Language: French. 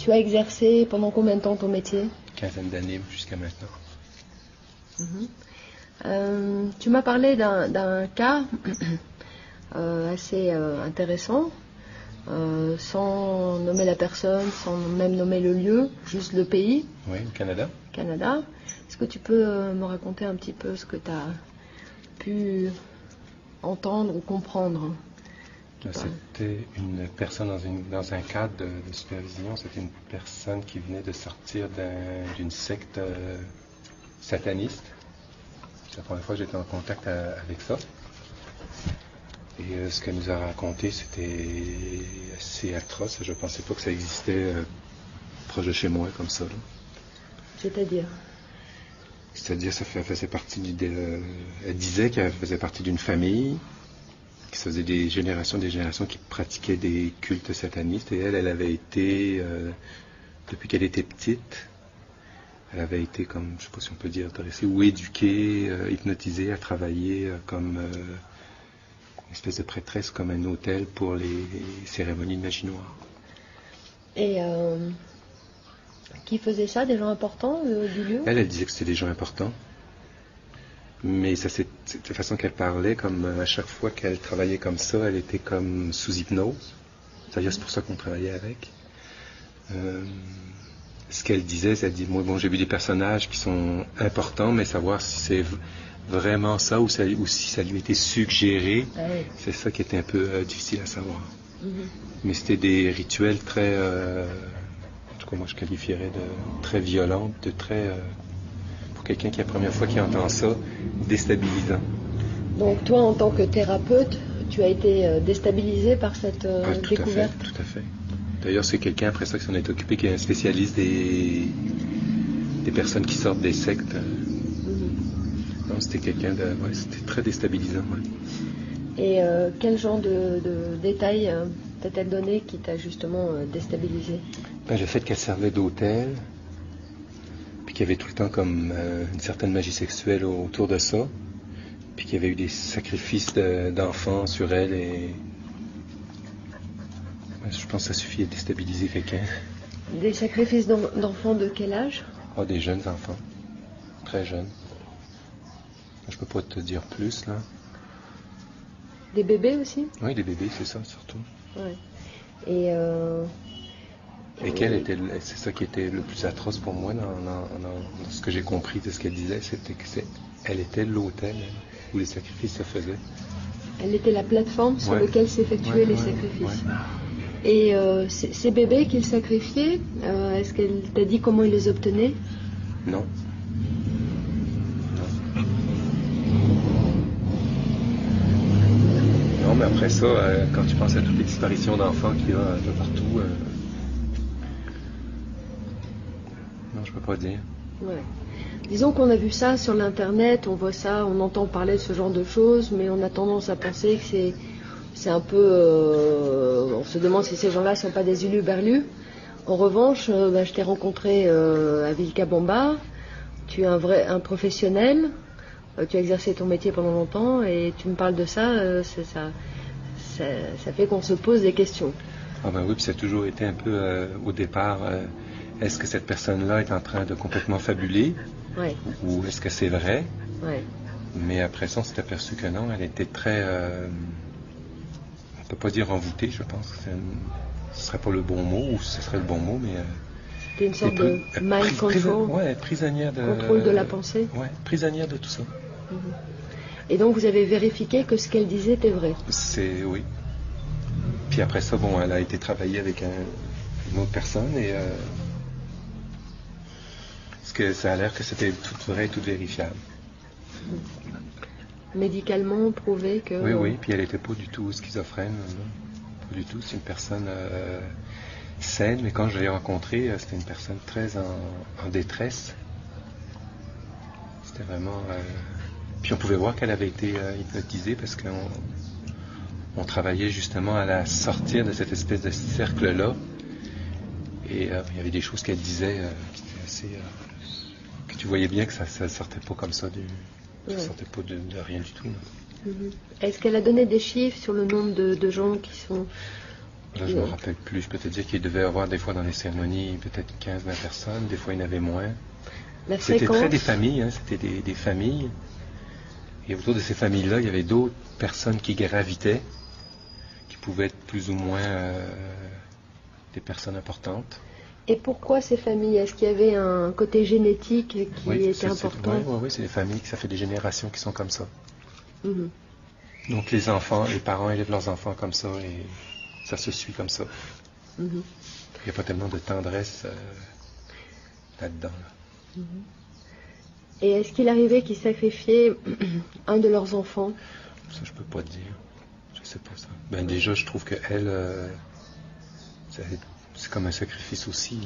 Tu as exercé pendant combien de temps ton métier? Quinzaine d'années jusqu'à maintenant. Tu m'as parlé d'un cas assez intéressant, sans nommer la personne, sans même nommer le lieu, juste le pays. Oui, au Canada. Canada. Est-ce que tu peux me raconter un petit peu ce que tu as pu entendre ou comprendre? C'était une personne dans un cadre de supervision. C'était une personne qui venait de sortir d'une secte sataniste. C'est la première fois que j'étais en contact avec ça. Et ce qu'elle nous a raconté, c'était assez atroce. Je ne pensais pas que ça existait proche de chez moi comme ça. Là. C'est-à-dire? C'est-à-dire, elle faisait partie elle disait qu'elle faisait partie d'une famille qui faisait des générations qui pratiquaient des cultes satanistes. Et elle avait été, depuis qu'elle était petite, elle avait été comme, je ne sais pas si on peut dire, dressée ou éduquée, hypnotisée à travailler comme une espèce de prêtresse, comme un hôtel pour les cérémonies de magie noire. Et qui faisait ça, des gens importants du lieu? Elle disait que c'était des gens importants. Mais ça, c'est de la façon qu'elle parlait, comme à chaque fois qu'elle travaillait comme ça, elle était comme sous hypnose. C'est-à-dire, c'est pour ça qu'on travaillait avec. Ce qu'elle disait, elle dit, moi, bon, j'ai vu des personnages qui sont importants, mais savoir si c'est vraiment ça ou si ça lui était suggéré, c'est ça qui était un peu difficile à savoir. Mais c'était des rituels très, en tout cas, moi, je qualifierais de très violents, de très... pour quelqu'un qui est la première fois qui entend ça, déstabilisant. Donc toi, en tant que thérapeute, tu as été déstabilisé par cette découverte? Tout à fait. D'ailleurs, c'est quelqu'un, après ça, qui s'en est occupé, qui est un spécialiste des personnes qui sortent des sectes. Donc, c'était quelqu'un de... Ouais, c'était très déstabilisant. Ouais. Et quel genre de détails t'a-t-elle donné qui t'a justement déstabilisé? Le fait qu'elle servait d'hôtel, puis qu'il y avait tout le temps comme une certaine magie sexuelle autour de ça, puis qu'il y avait eu des sacrifices d'enfants sur elle, et je pense que ça suffit à déstabiliser quelqu'un. Des sacrifices d'enfants de quel âge? Des jeunes enfants, très jeunes. Je peux pas te dire plus, là. Des bébés aussi? Oui, des bébés, c'est ça, surtout. Ouais. Et c'est ça qui était le plus atroce pour moi dans ce que j'ai compris de ce qu'elle disait, c'était qu'elle était l'hôtel où les sacrifices se faisaient. Elle était la plateforme sur laquelle s'effectuaient les sacrifices. Ouais. Et ces bébés qu'il sacrifiait, est-ce qu'elle t'a dit comment il les obtenait? Non. Non, mais après ça, quand tu penses à toutes les disparitions d'enfants qu'il y a un peu partout, non, je peux pas dire. Ouais. Disons qu'on a vu ça sur l'internet, on voit ça, on entend parler de ce genre de choses, mais on a tendance à penser que c'est un peu... on se demande si ces gens-là ne sont pas des huluberlus. En revanche, je t'ai rencontré à Vilcabamba, tu es un professionnel, tu as exercé ton métier pendant longtemps et tu me parles de ça, ça fait qu'on se pose des questions. Ah ben oui, puis ça a toujours été un peu au départ, est-ce que cette personne-là est en train de complètement fabuler? Ouais. Ou est-ce que c'est vrai? Ouais. Mais après ça, on s'est aperçu que non, elle était très... on ne peut pas dire envoûtée, je pense. Ce serait pas le bon mot, ou ce serait le bon mot, mais... C'était une sorte de mind control. Ouais, prisonnière de... Contrôle de la pensée. Ouais, prisonnière de tout ça. Et donc vous avez vérifié que ce qu'elle disait était vrai? Oui. Puis après ça, bon, elle a été travaillée avec une autre personne et... parce que ça a l'air que c'était tout vrai et tout vérifiable. Médicalement prouvé que... Oui, puis elle n'était pas du tout schizophrène, non. Pas du tout, c'est une personne saine, mais quand je l'ai rencontrée, c'était une personne très en détresse. C'était vraiment... Puis on pouvait voir qu'elle avait été hypnotisée parce qu'on travaillait justement à la sortir de cette espèce de cercle-là. Et il y avait des choses qu'elle disait qui étaient assez... que tu voyais bien que ça ne sortait pas comme ça, ça sortait pas de rien du tout. Est-ce qu'elle a donné des chiffres sur le nombre de gens qui sont Là, je ne me rappelle plus. Je peux te dire qu'il devait y avoir des fois dans les cérémonies peut-être 15-20 personnes, des fois il y en avait moins. La C'était fréquence, très des familles, hein, c'était des familles. Et autour de ces familles-là, il y avait d'autres personnes qui gravitaient, qui pouvaient être plus ou moins des personnes importantes. et pourquoi ces familles? Est-ce qu'il y avait un côté génétique qui était important? Oui, c'est des familles, ça fait des générations qui sont comme ça. Mhm. Donc les enfants, les parents élèvent leurs enfants comme ça et ça se suit comme ça. Mhm. Il n'y a pas tellement de tendresse là-dedans. Là. Et est-ce qu'il arrivait qu'ils sacrifiaient un de leurs enfants? Ça, je peux pas te dire. Je sais pas ça. Ben déjà, je trouve que elle, c'est comme un sacrifice aussi.